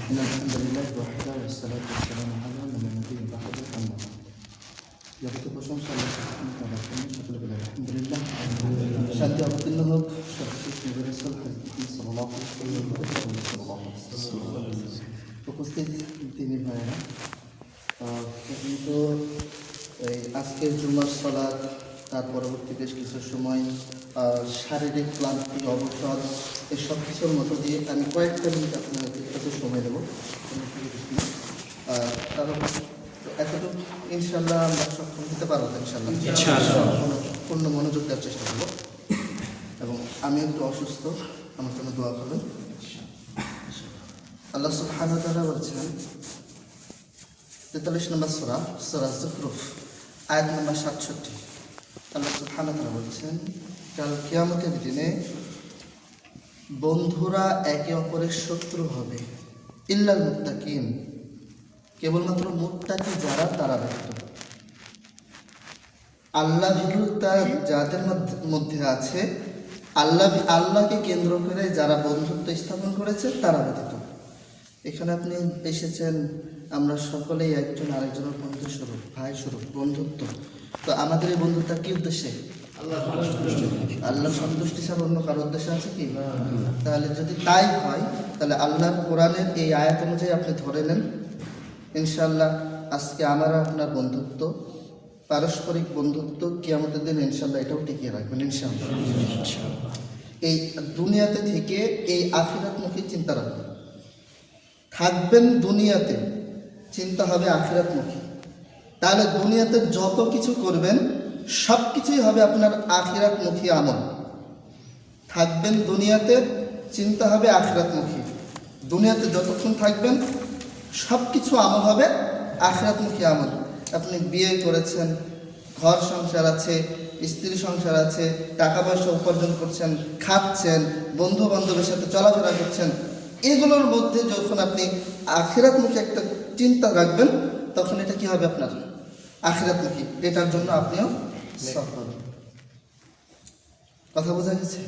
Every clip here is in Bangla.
إن الحمد لله وحده والصلاة والسلام على من لا نبي بعده أما بعد যাবতীয় প্রশংসা আল্লাহ সুবহানাহু ওয়া তাআলার জন্য সকলে বলে আলহামদুলিল্লাহ। শান্তি অবতীর্ণ হোক সর্বশেষ নবী রাসূল হযরত সাল্লাল্লাহু আলাইহি ওয়াসাল্লাম। উপস্থিত তিনি ভাইরা, কিন্তু এই আজকের জুমার সালাত, তার পরবর্তী বেশ কিছু সময় শারীরিক ক্লান্তি, অবসর, এই সব কিছুর মধ্য দিয়ে আমি কয়েকটা মিনিট আপনাদের একটু সময় দেবো। কারণ এতটুকু ইনশাল্লাহ আমরা সক্ষম হতে পারবো ইনশাল্লাহ, পূর্ণ মনোযোগ দেওয়ার চেষ্টা করবো। এবং আমি একটু অসুস্থ, আমার জন্য দোয়া করবেন। আল্লাহ সুবহানাহু ওয়া তাআলা বলছেন 43 নম্বর সূরা, সূরা যুখরুফ, আয়াত নম্বর 67। আল্লাহ সুবহানাহু ওয়া তাআলা বলছেন, কাল কিয়ামতের দিনে বন্ধুরা একে অপরের শত্রু হবে, ইল্লাল মুত্তাকিন, কেবলমাত্র মুত্তাকি যারা তারা ব্যতীত। আল্লাহ ভীরুতা যাদের মধ্যে আছে, আল্লাহকে কেন্দ্র করে যারা বন্ধুত্ব স্থাপন করেছে তারা ব্যতীত। এখানে আপনি এসেছেন, আমরা সকলেই একজন আরেকজনের বন্ধু স্বরূপ, ভাই স্বরূপ, বন্ধুত্ব। তো আমাদের এই বন্ধুত্ব কি উদ্দেশ্যে? আল্লাহর সন্তুষ্টি ছাড়া অন্য কারো উদ্দেশ্য আছে কি? তাহলে যদি তাই হয়, তাহলে আল্লাহর কোরআনের এই আয়াত অনুযায়ী আপনি ধরে নেন, ইনশাআল্লাহ আজকে আমার আপনার বন্ধুত্ব, পারস্পরিক বন্ধুত্ব কিয়ামতের দিন ইনশাআল্লাহ এটাও টিকিয়ে রাখবেন ইনশাআল্লাহ। এই দুনিয়াতে থেকে এই আখিরাতমুখী চিন্তা রাখবেন। থাকবেন দুনিয়াতে, চিন্তা হবে আখিরাতমুখী। তাহলে দুনিয়াতে যত কিছু করবেন সব কিছুই হবে আপনার আখিরাতমুখী আমল। থাকবেন দুনিয়াতে, চিন্তা হবে আখিরাতমুখী। দুনিয়াতে যতক্ষণ থাকবেন সব কিছু আমল হবে আখিরাতমুখী আমল। আপনি বিয়ে করেছেন, ঘর সংসার আছে, স্ত্রী সংসার আছে, টাকা পয়সা উপার্জন করছেন, খাচ্ছেন, বন্ধু বান্ধবের সাথে চলাফেরা করছেন, এগুলোর মধ্যে যখন আপনি আখিরাতমুখী একটা চিন্তা রাখবেন, তখন এটা কি হবে আপনার আখিরাতমুখী। এটার জন্য আপনিও সফল। কথা বোঝা গেছে?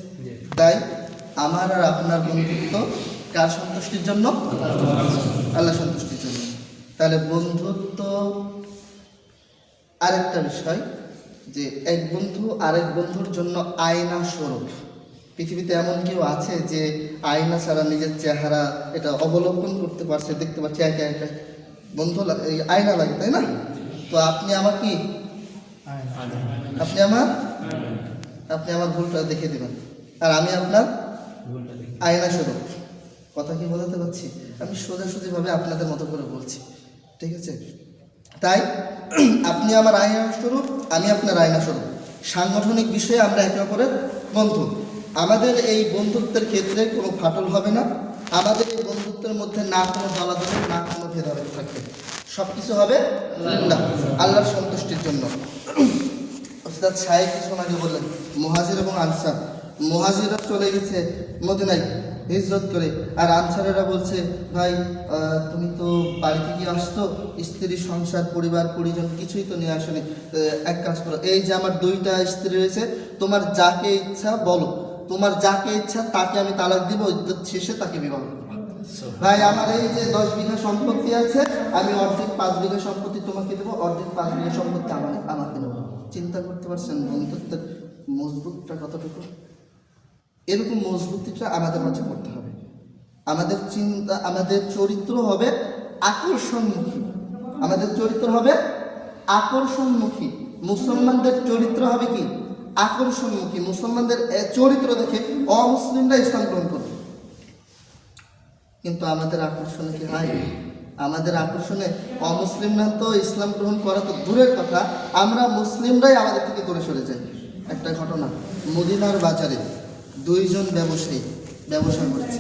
তাই আমার আর আপনার বন্ধুত্ব কার সন্তুষ্টির জন্য? আল্লাহ সন্তুষ্টির জন্য। তাহলে বন্ধুত্ব আরেকটা বিষয়, যে এক বন্ধু আরেক বন্ধুর জন্য আয়না স্বরূপ। পৃথিবীতে এমন কেউ আছে যে আয়না ছাড়া নিজের চেহারা এটা অবলম্বন করতে পারছে, দেখতে পাচ্ছে একা একা? বন্ধু আয়না লাগে, তাই না? তো আপনি আমার কি? আপনি আমার ভুলটা দেখে দিবেন, আর আমি আপনার আয়না স্বরূপ। কথা কি বোঝাতে পারছি? আমি সোজাসুজিভাবে আপনাদের মতো করে বলছি, ঠিক আছে? তাই আপনি আমার আয়না স্বরূপ, আমি আপনার আয়না স্বরূপ। সাংগঠনিক বিষয়ে আমরা একে অপরের বন্ধু। আমাদের এই বন্ধুত্বের ক্ষেত্রে কোনো ফাটল হবে না। আমাদের এই বন্ধুত্বের মধ্যে না কোনো দলাদলি, না কোনো ভেদাভেদ থাকবে। সব কিছু হবে আল্লাহর সন্তুষ্টির জন্য। ওস্তাদ সাহেব কিছুক্ষণ আগে বললেন মুহাজির এবং আনসার। মুহাজিররা চলে গেছে মদিনায় হিজরত করে, আর আনসারেরা বলছে, ভাই তুমি তো বাড়ি থেকে আসতো, স্ত্রী, সংসার, পরিবার, পরিজন কিছুই তো নিয়ে আসেনি। এক কাজ করো, এই যে আমার 2টা স্ত্রী রয়েছে, তোমার যাকে ইচ্ছা বলো, তোমার যাকে ইচ্ছা তাকে আমি তালাক দিব, শেষে তাকে বিবাহ করবো। ভাই আমার এই যে 10 বিঘা সম্পত্তি আছে, আমি অর্ধেক 5 বিঘা সম্পত্তি তোমাকে দেবো, অর্ধেক 5 বিঘা সম্পত্তি আমাকে দেবো। চিন্তা করতে পারছেন বন্ধুত্বের মজবুতটা কতটুকু? এরকম মজবুতিটা আমাদের মাঝে করতে হবে। আমাদের চিন্তা, আমাদের চরিত্র হবে আকর্ষণমুখী। আমাদের চরিত্র হবে আকর্ষণমুখী। মুসলমানদের চরিত্র হবে কি? আকর্ষণমুখী। মুসলমানদের চরিত্র দেখে অমুসলিমরা ইসলাম গ্রহণ করবে। কিন্তু আমাদের আকর্ষণে কি হয়? আমাদের আকর্ষণে অমুসলিমরা তো ইসলাম গ্রহণ করা তো দূরের কথা, আমরা মুসলিমরাই আমাদের থেকে দূরে সরে যাই। একটা ঘটনা, মদিনার বাজারে 2 জন ব্যবসায়ী ব্যবসা করছে।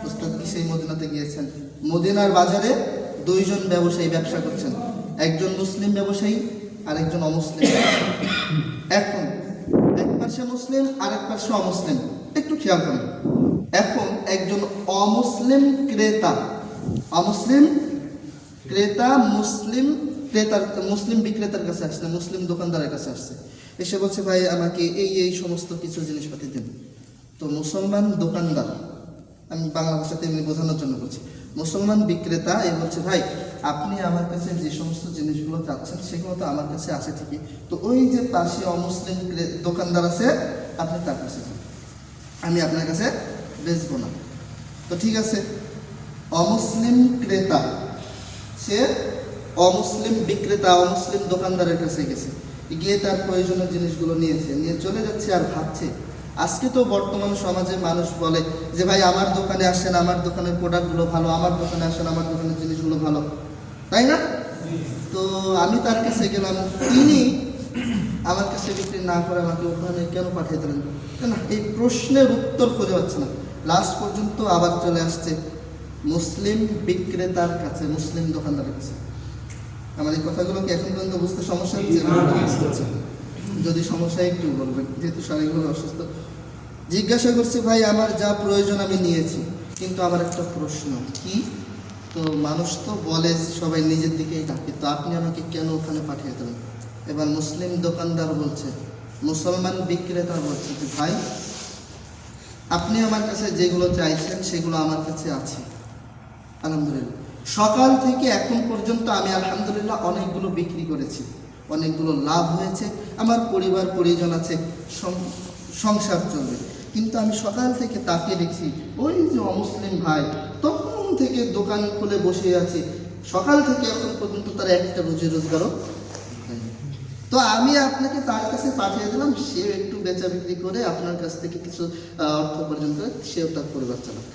উস্তাদ কি সেই মদিনাতে গিয়েছেন? মদিনার বাজারে 2 জন ব্যবসায়ী ব্যবসা করছেন, একজন মুসলিম ব্যবসায়ী আর একজন অমুসলিম। এখন এক পাশে মুসলিম আর এক পাশে অমুসলিম, একটু খেয়াল করেন। এখন একজন অমুসলিম ক্রেতা মুসলিম বিক্রেতার কাছে আসছে, মুসলিম দোকানদারের কাছে আসছে, এসে বলছে, ভাই আমাকে এই সমস্ত কিছু জিনিসপাতি দিন। তো মুসলমান দোকানদার, আমি বাংলা ভাষাতে এমনি বোঝানোর জন্য বলছি, মুসলমান বিক্রেতা এই বলছে, ভাই আপনি আমার কাছে যে সমস্ত জিনিসগুলো চাচ্ছেন সেগুলো তো আমার কাছে আছে ঠিকই, তো ওই যে পাশে অমুসলিম দোকানদার আছে আপনি তার কাছে যান, আমি আপনার কাছে বেচবো না। তো ঠিক আছে, অমুসলিম ক্রেতা সে অমুসলিম বিক্রেতা অমুসলিম দোকানদারের কাছে গেছে, গিয়ে তার প্রয়োজনীয় জিনিসগুলো নিয়ে চলে যাচ্ছে আর ভাবছে। আজকে তো বর্তমান সমাজে মানুষ বলে যে ভাই আমার দোকানে আসেন, আমার দোকানের প্রোডাক্টগুলো ভালো, আমার দোকানে আসেন, আমার দোকানের জিনিসগুলো ভালো, তাই না? তো আমি তার কাছে গেলাম, তিনি আমার কাছে বিক্রি না করে আমাকে ওখানে কেন পাঠিয়ে দিলেন না, এই প্রশ্নের উত্তর খুঁজে পাচ্ছে না। লাস্ট পর্যন্ত আবার চলে আসছে মুসলিম বিক্রেতার কাছে, মুসলিম দোকানদারের কাছে। আমার এই কথাগুলো কি এখন পর্যন্ত বুঝতে সমস্যা হচ্ছে? যদি সমস্যা একটু বলবেন, যেহেতু শারীরিকভাবে অসুস্থ। জিজ্ঞাসা করছে, ভাই আমার যা প্রয়োজন আমি নিয়েছি, কিন্তু আমার একটা প্রশ্ন কি, তো মানুষ তো বলে সবাই নিজের দিকেই ডাকে, তো আপনি আমাকে কেন ওখানে পাঠিয়ে দিলেন? এবার মুসলিম দোকানদার বলছে, মুসলমান বিক্রেতা বলছে যে ভাই আপনি আমার কাছে যেগুলো চাইছেন সেগুলো আমার কাছে আছে আলহামদুলিল্লাহ। সকাল থেকে এখন পর্যন্ত আমি আলহামদুলিল্লাহ অনেকগুলো বিক্রি করেছি, অনেকগুলো লাভ হয়েছে, আমার পরিবার পরিজন আছে, সংসার চলবে। কিন্তু আমি সকাল থেকে তাকিয়ে দেখছি ওই যে অমুসলিম ভাই তখন থেকে দোকান খুলে বসে আছে, সকাল থেকে এখন পর্যন্ত তার একটা রুজি রোজগারও হয়নি। তো আমি আপনাকে তার কাছে পাঠিয়ে দিলাম, সেও একটু বেচা বিক্রি করে আপনার কাছ থেকে কিছু অর্থ উপার্জন করে সেও তার পরিবার চালাক।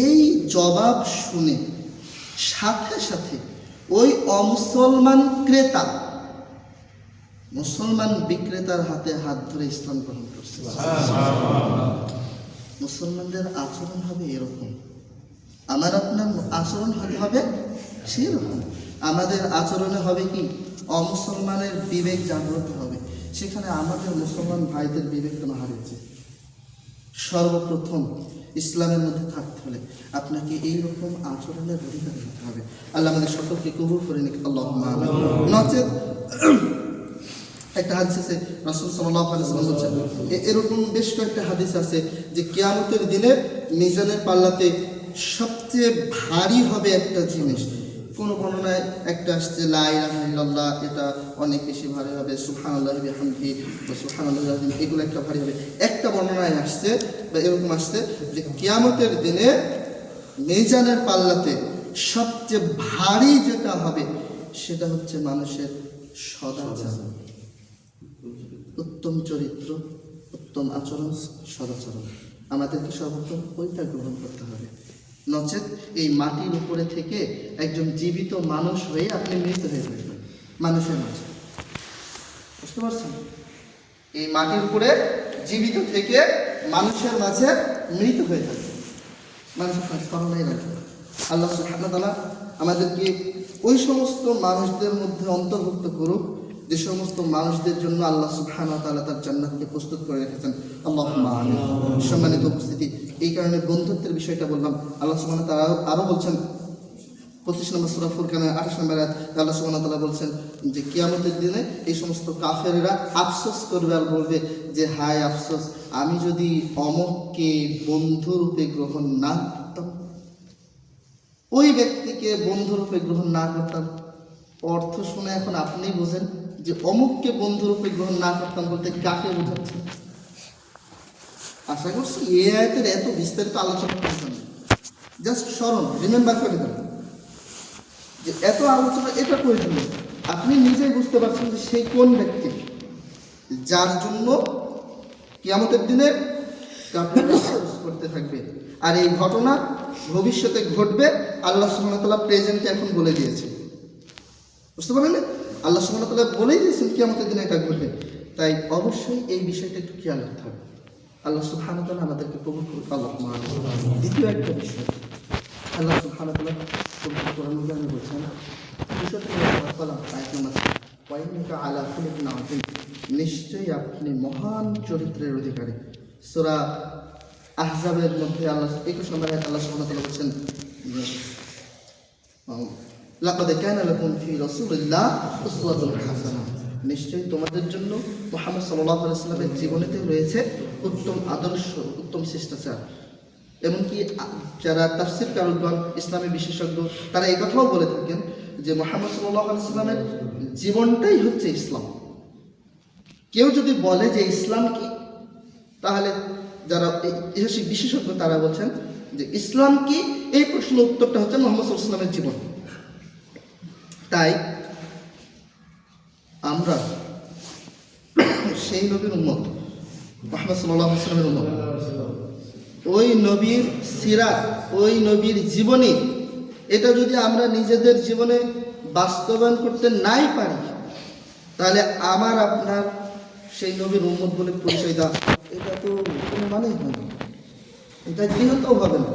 এই জবাব শুনে সাথে সাথে ওই অমুসলমান ক্রেতা মুসলমান বিক্রেতার হাতে হাত ধরে ইসলাম গ্রহণ করছে। মুসলমানদের আচরণ হবে এরকম, আমার আপনার আচরণ হবে সেরকম। আমাদের আচরণে হবে কি, অমুসলমানের বিবেক জাগ্রত হবে, সেখানে আমাদের মুসলমান ভাইদের বিবেক কেন হারিয়েছে? সর্বপ্রথম ইসলামের মধ্যে থাকতে হলে আপনাকে এইরকম আচরণের অধিকার হতে হবে। আল্লাহ আমাদের সকলকে কবুল করে নিক, আল্লাহুম্মা আমিন। নচেত একটা হাদিস আছে, রাসূল সাল্লাল্লাহু আলাইহি ওয়াসাল্লাম বলেছেন, এরকম বেশ কয়েকটা হাদিস আছে যে কিয়ামতের দিনে মিজানের পাল্লাতে সবচেয়ে ভারী হবে একটা জিনিস। কোন বর্ণনায় একটা আসছে লা ইলাহা ইল্লাল্লাহ, এটা অনেক বেশি ভারী হবে, সুবহানাল্লাহি ওয়া বিহামদিহি বা সুবহানাল্লাহি আযীম, এগুলো একটা ভারী হবে। একটা বর্ণনায় আসছে বা এরকম আসছে যে কিয়ামতের দিনে মিজানের পাল্লাতে সবচেয়ে ভারী যেটা হবে সেটা হচ্ছে মানুষের সদাচরণ, উত্তম চরিত্র, উত্তম আচরণ, সদাচরণ। আমাদেরকে সর্বপ্রথম ওইটা গ্রহণ করতে হবে। নচেত এই মাটির উপরে থেকে একজন জীবিত মানুষ হয়ে আপনি মৃত হয়ে যাবেন মানুষের মাঝে, বুঝতে পারছেন? এই মাটির উপরে জীবিত থেকে মানুষের মাঝে মৃত হয়ে যাবে, মানুষের স্মরণেই রাখবে। আল্লাহ সুবহানাহু ওয়া তাআলা আমাদেরকে ওই সমস্ত মানুষদের মধ্যে অন্তর্ভুক্ত করুক যে সমস্ত মানুষদের জন্য আল্লাহ সুবহানাহু ওয়া তাআলা তার জান্নাতকে প্রস্তুত করে রেখেছেন। আল্লাহুম্মা আমিন। সম্মানিত উপস্থিতি, এই কারণে বন্ধুত্বের বিষয়টা বললাম। আল্লাহ সুবহানাহু ওয়া তাআলা আরও বলছেন 25 নম্বর সূরা ফুরকানের 28 নম্বর আয়াত, আল্লাহ সুবহানাহু ওয়া তাআলা বলছেন যে কিয়ামতের দিনে এই সমস্ত কাফেররা আফসোস করবে আর বলবে যে হায় আফসোস, আমি যদি অমুককে বন্ধুরূপে গ্রহণ না করতাম, ওই ব্যক্তিকে বন্ধুরূপে গ্রহণ না করতাম। অর্থ শুনে এখন আপনি বোঝেন যে অমুককে বন্ধুরূপে গ্রহণ না করতাম বলতে কাকে বোঝাচ্ছে। আশা করছি এই আয়াতের এত বিস্তারিত আলোচনা করতে না, জাস্ট স্মরণ রিমেম্বার করে দেন যে এত আলোচনা এটা করে দিল, আপনি নিজেই বুঝতে পারছেন যে সেই কোন ব্যক্তি যার জন্য কিয়ামতের দিনে কাফেররা আফসোস করতে থাকবে। আর এই ঘটনা ভবিষ্যতে ঘটবে, আল্লাহ সুবহানাহু ওয়া তাআলা প্রেজেন্টে এখন বলে দিয়েছে, বুঝতে পারলেন? আল্লাহ সুবহানাহু ওয়া তাআলা বলেই দিয়েছেন কিয়ামতের দিনে এটা ঘটবে। তাই অবশ্যই এই বিষয়টা একটু খেয়াল রাখতে হবে। আল্লাহ সুবহানাহু ওয়া তাআলা আমাদেরকে কবুল করুন, আল্লাহুম্মা আমিন। দ্বিতীয় একটা বিষয়, আল্লাহ সুবহানাহু ওয়া তাআলা পবিত্র কোরআনে বলেছেন, নিশ্চয়ই আপনি মহান চরিত্রের অধিকারী। সূরা আহজাবের মধ্যে আল্লাহ 21 নম্বর আয়াতে আল্লাহ সুবহানাহু ওয়া তাআলা বলেছেন, লাকাদ কানা লাকুম ফি রাসূলিল্লাহ উসওয়াতুন হাসানাহ, নিশ্চয়ই তোমাদের জন্য মুহাম্মদ সাল্লাল্লাহু আলাইহি ওয়াসাল্লামের জীবনেতে রয়েছে উত্তম আদর্শ, উত্তম শিষ্টাচার। এমনকি যারা তাফসীর কারকগণ, ইসলামী বিশেষজ্ঞ, তারা এই কথাও বলে থাকেন যে মুহাম্মদ সাল্লাল্লাহু আলাইহি ওয়াসাল্লামের জীবনটাই হচ্ছে ইসলাম। কেউ যদি বলে যে ইসলাম কি, তাহলে যারা ইতিহাসিক বিশেষজ্ঞ তারা বলছেন যে ইসলাম কি, এই প্রশ্নের উত্তরটা হচ্ছে মুহাম্মদ সাল্লাল্লাহু আলাইহি ওয়াসাল্লামের জীবন। তাই আমরা সেই নবীর উম্মত, মুহাম্মদ সাল্লাল্লাহু আলাইহি ওয়াসাল্লামের উম্মত। ওই নবীর সিরাত, ওই নবীর জীবনী, এটা যদি আমরা নিজেদের জীবনে বাস্তবায়ন করতে নাই পারি, তাহলে আমার আপনার সেই নবীর উম্মত বলে পরিচয় দেওয়া, এটা তো কোনো মানেই হয় না, এটা গৃহতেও হবে না।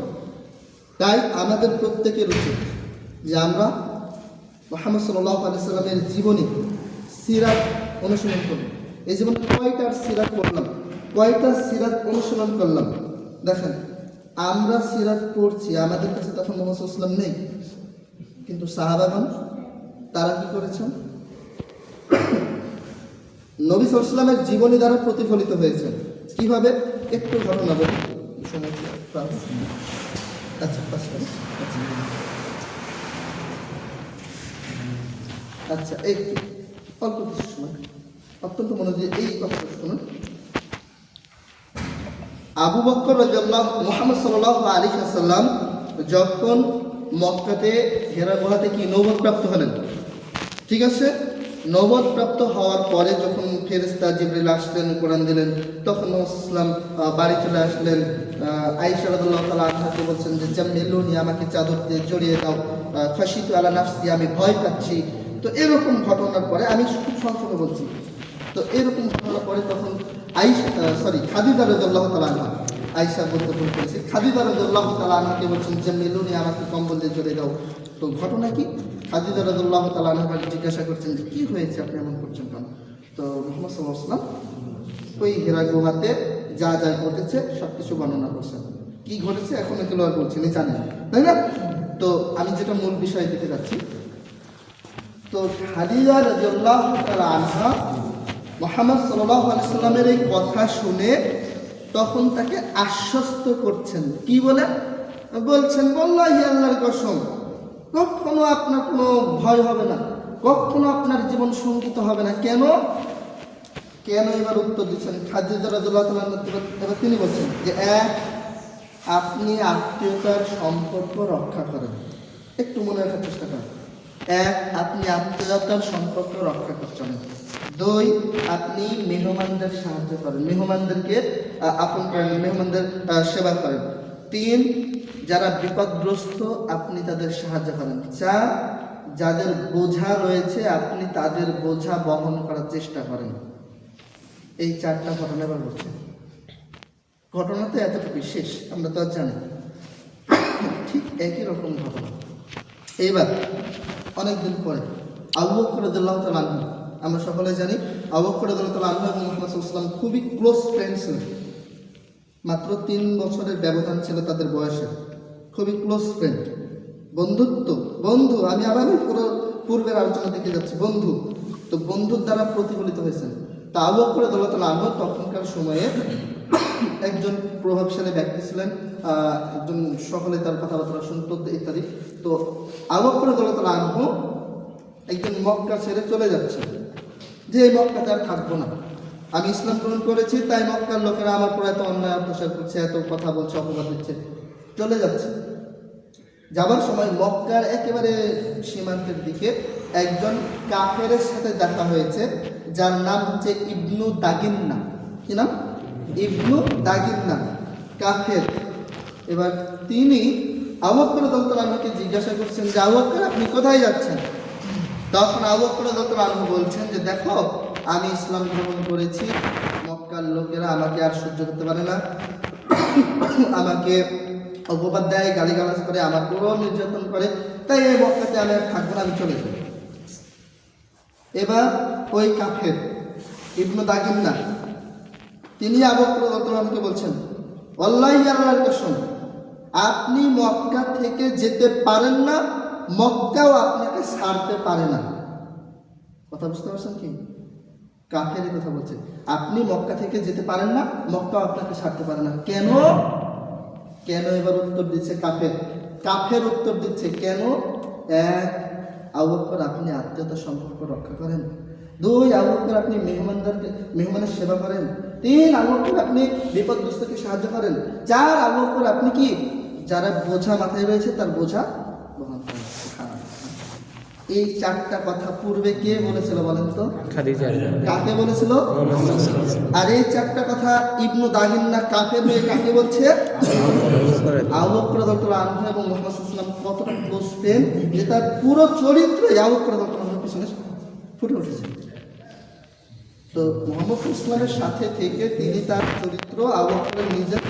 তাই আমাদের প্রত্যেকের উচিত যে আমরা মুহাম্মদ সাল্লাল্লাহু আলাইহি ওয়াসাল্লামের জীবনী, সিরাত অনুসরণ করব। এই জীবনে কয়টা সিরাত পড়লাম, কয়টা সিরাত অনুসরণ করলাম। দেখেন, আমরা সিরাত পড়ছি, আমাদের কাছে তখন মুহাম্মদ সাল্লাল্লাহু আলাইহি ওয়াসাল্লাম নেই, কিন্তু সাহাবাগণ তারা কি করেছেন? নবী সাল্লাল্লাহু আলাইহি ওয়াসাল্লামের জীবনী দ্বারা প্রতিফলিত হয়েছে। কিভাবে? একটু ঘটনা বলি। আচ্ছা, একটু অল্প কিছু সময় অত্যন্ত মনোযোগ এই কথাটা শুনুন। আবু বকর রাদিয়াল্লাহু, মুহাম্মদ সাল্লাল্লাহু আলাইহি ওয়াসাল্লাম যখন মক্কাতে হেরা গুহাতে কি নবুয়ত প্রাপ্ত হলেন, ঠিক আছে, নবুয়ত প্রাপ্ত হওয়ার পরে যখন ফেরেশতা জিবরিল আসলেন, কোরআন দিলেন, তখন মুহাম্মদ সাল্লাল্লাহু আলাইহি ওয়াসাল্লাম বাড়ি চলে আসলেন। আয়েশা রাদিয়াল্লাহু তাআলা আনহাকে বলছেন যে জাম্মিলুনি, আমাকে চাদর দিয়ে জড়িয়ে দাও, খাশিতু আলা নাফসি, আমি ভয় পাচ্ছি। তো এরকম ঘটনার পরে, আমি খুব সংক্ষেপে বলছি, তো এরকম ঘটনার পরে তখন খাদিজা রাদিয়াল্লাহু তাআলা আনহা, আয়েশা বলতে ভুল করেছে, খাদিজা রাদিয়াল্লাহু তাআলা আনহাকে বলছেন জাম্মিলুনি, আমাকে কম্বল দিয়ে জড়িয়ে দাও। তো ঘটনা কি? খাদিজা রাদিয়াল্লাহু তাআলা আনহা জিজ্ঞাসা করছেন যে কি হয়েছে, আপনি এমন করছেন কেন? তো মুহাম্মদ সাল্লাল্লাহু আলাইহি ওয়াসাল্লাম ওই হেরা গুহাতে যা যা ঘটেছে সবকিছু বর্ণনা করছেন। কি ঘটেছে এখন এগুলো আর বলছি না, জানি না, তাই না? তো আমি যেটা মূল বিষয় দিতে যাচ্ছি, তো খাদিজা রাদিয়াল্লাহু তাআলা আনহা মুহাম্মদ সাল্লাল্লাহু আলাইহি ওয়াসাল্লামের এই কথা শুনে তখন তাকে আশ্বস্ত করছেন। কি বলে বলছেন? ওয়াল্লাহি, আল্লাহর কসম, কখনো আপনার কোনো ভয় হবে না, কখনো আপনার জীবন শঙ্কিত হবে না। কেন কেন এবার উত্তর দিচ্ছেন খাদিজা রাদিয়াল্লাহু তাআলা। এবার তিনি বলছেন যে আপনি আত্মীয়তার সম্পর্ক রক্ষা করেন। একটু মনে রাখার চেষ্টা করেন। আপনি আত্মীয়তার সম্পর্ক রক্ষা করছেন। 2, আপনি মেহমানদের সাহায্য করেন, মেহমানদেরকে আপন করেন, মেহমানদের সেবা করেন। 3, যারা বিপদগ্রস্ত আপনি তাদের সাহায্য করেন। 4, যাদের বোঝা রয়েছে আপনি তাদের বোঝা বহন করার চেষ্টা করেন। এই 4টা ঘটনা এবার বলছে। ঘটনা তো এতটুকু শেষ, আমরা তো আর জানি। ঠিক একই রকম ঘটনা এইবার অনেকদিন পরে আবু বকর রাদিয়াল্লাহু তাআলা আনহু, আমরা সকলে জানি আবু বকর রাদিয়াল্লাহু তাআলা আনহু এবং মুহাম্মদ সাল্লাল্লাহু আলাইহি ওয়াসাল্লাম খুবই ক্লোজ ফ্রেন্ড ছিলেন। মাত্র 3 বছরের ব্যবধান ছিল তাদের বয়সে, খুবই ক্লোজ ফ্রেন্ড, বন্ধু। আমি আবার পুরো পূর্বের আলোচনা থেকে যাচ্ছি, বন্ধু। তো বন্ধুর দ্বারা প্রতিফলিত হয়েছেন। তা আবু বকর রাদিয়াল্লাহু তাআলা আনহু তখনকার সময়ে একজন প্রভাবশালী ব্যক্তি ছিলেন, একজন সকলে তার কথাবার্তা শুনত ইত্যাদি। তো আবু বকর রাদিয়াল্লাহু তাআলা আনহু একজন মক্কা ছেড়ে চলে যাচ্ছে, যে এই মক্কাতে আর থাকবো না, আমি ইসলাম গ্রহণ করেছি, তাই মক্কার লোকেরা আমার পর এত অন্যায় অত্যাচার করছে, এত কথা বলছে, অপবাদ দিচ্ছে, চলে যাচ্ছে। যাবার সময় মক্কার একেবারে সীমান্তের দিকে একজন কাফেরের সাথে দেখা হয়েছে, যার নাম হচ্ছে ইবনু দাগিন্না। কি নাম? ইবনু দাগিন্না, কাফের। এবার তিনি আবু বকর রাদিয়াল্লাহু তাআলা আনহুকে জিজ্ঞাসা করছেন যে আবু বকর, আপনি কোথায় যাচ্ছেন? তখন আবু বকর রাদিয়াল্লাহু তাআলা আনহু বলছেন যে দেখো, আমি ইসলাম গ্রহণ করেছি, মক্কার লোকেরা আমাকে আর সহ্য করতে পারে না, আমাকে অপবাদ দেয়, গালিগালাজ করে, আমার পুরো নির্যাতন করে, তাই এই মক্কাতে আমি আর থাকবো না, আমি চলে যাব। এবার ওই কাফের ইবনু দাগিন্না তিনি আবু বকর রাদিয়াল্লাহু তাআলা আনহুকে বলছেন, ওয়াল্লাহি, আল্লাহর কসম, আপনি মক্কা থেকে যেতে পারেন না, মক্কাও আপনাকে ছাড়তে পারে না। কথা বুঝতে পারছেন কি? কাফের কথা বলছে, আপনি মক্কা থেকে যেতে পারেন না, মক্কাও আপনাকে ছাড়তে পারে না। কেন? এবার উত্তর দিচ্ছে কাফের। কাফের উত্তর দিচ্ছে কেন? এক, আবু বকর আপনি আত্মীয়তা সম্পর্ক রক্ষা করেন। দুই, আবু বকর আপনি মেহমানের সেবা করেন। তিন, আবু বকর আপনি বিপদগ্রস্তকে সাহায্য করেন। চার, আবু বকর আপনি কি যারা বোঝা মাথায় রয়েছে তার বোঝা বহন করেন। এই চারটা কথা পূর্বে কে বলেছিল বলেন তো? খাদিজা। কাকে বলেছিল? আর এই চারটা কথা ইবনু দাহিন্না কাফের হয়ে কাকে বলছে? আবু বকর রাদিয়াল্লাহু আনহু এবং মুহাম্মদ সাল্লাল্লাহু আলাইহি ওয়াসাল্লাম কতটা ক্লোজ ফ্রেন্ড যে তার পুরো চরিত্র আবু বকর রাদিয়াল্লাহু আনহুর পিছনে ফুটে উঠেছে। তো মুহাম্মদ সাল্লাল্লাহু আলাইহি ওয়াসাল্লামের সাথে থেকে তিনি তার চরিত্র আবু বকরের নিজের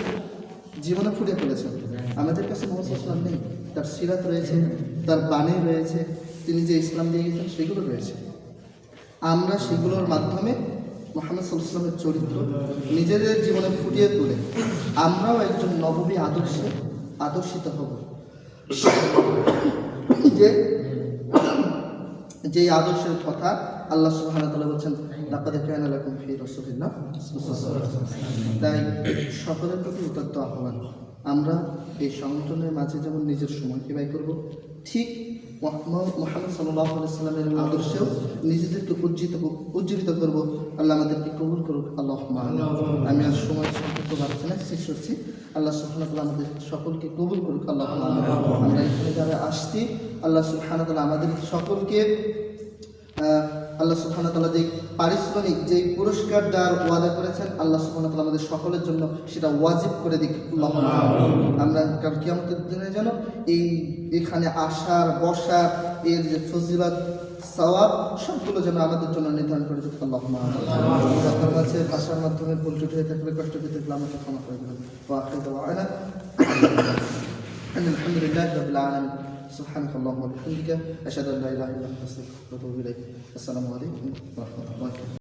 জীবনে ফুটে তুলেছেন। আমাদের কাছে মুহাম্মদ সাল্লাল্লাহু আলাইহি ওয়াসাল্লাম নেই, তার সিরাত রয়েছে, তার বাণী রয়েছে, তিনি যে ইসলাম দিয়ে গেছেন সেগুলো রয়েছে। আমরা সেগুলোর মাধ্যমে মুহাম্মদ সাল্লাল্লাহু আলাইহি ওয়াসাল্লামের চরিত্র নিজেদের জীবনে ফুটিয়ে তুলে আমরাও একজন নববী আদর্শে আদর্শিত হব। যে আদর্শের কথা আল্লাহ সুবহানাহু ওয়া তাআলা বলেছেন, লাকাদ কানা লাকুম ফি রাসূলিল্লাহি উসওয়াতুন হাসানাহ। তাই সকলের প্রতি উদাত্ত আহ্বান, আমরা এই সংগঠনের মাঝে যেমন নিজের সময়কে ব্যয় করব, ঠিক মুহাম্মদ সাল্লাল্লাহু আলাইহি ওয়াসাল্লামের আদর্শেও নিজেদেরকে উজ্জীবিত করব। আল্লাহ আমাদেরকে কবুল করুক। আল্লাহুম্মা আমিন। আমি আর সময় সংক্ষিপ্ত বাড়ছে না, শেষ করছি। আল্লাহ সুবহানাহু ওয়া তাআলা আমাদের সকলকে কবুল করুক। আল্লাহুম্মা আমিন। আমরা এখানে যারা আসছি, আল্লাহ সুবহানাহু ওয়া তাআলা আমাদের সকলকে আল্লাহ সুবহানাহু ওয়া তাআলা যে পারিশ্রমিক, যে পুরস্কার দেওয়ার ওয়াদা করেছেন, আল্লাহ সুবহানাহু ওয়া তাআলা আমাদের সকলের জন্য সেটা ওয়াজিব করে দিক। আল্লাহুম্মা আমিন। আমরা কাল কিয়ামতের দিনে যেন এখানে আসার বসার এর যে ফজিলত সওয়াব সবগুলো যেন আমাদের জন্য নির্ধারণ করে দিক। আল্লাহুম্মা আমিন। আপনার কাছে ভাষার মাধ্যমে ভুল ত্রুটি হয়ে থাকলে, কষ্ট পেয়ে থাকলে আমাকে ক্ষমা করে দেবেন। ওয়া আখিরু দাওয়ানা আলহামদুলিল্লাহি রাব্বিল আলামিন। سبحانك اللهم وبحمدك أشهد أن لا إله إلا أنت أستغفرك وأتوب إليك. السلام عليكم ورحمة الله.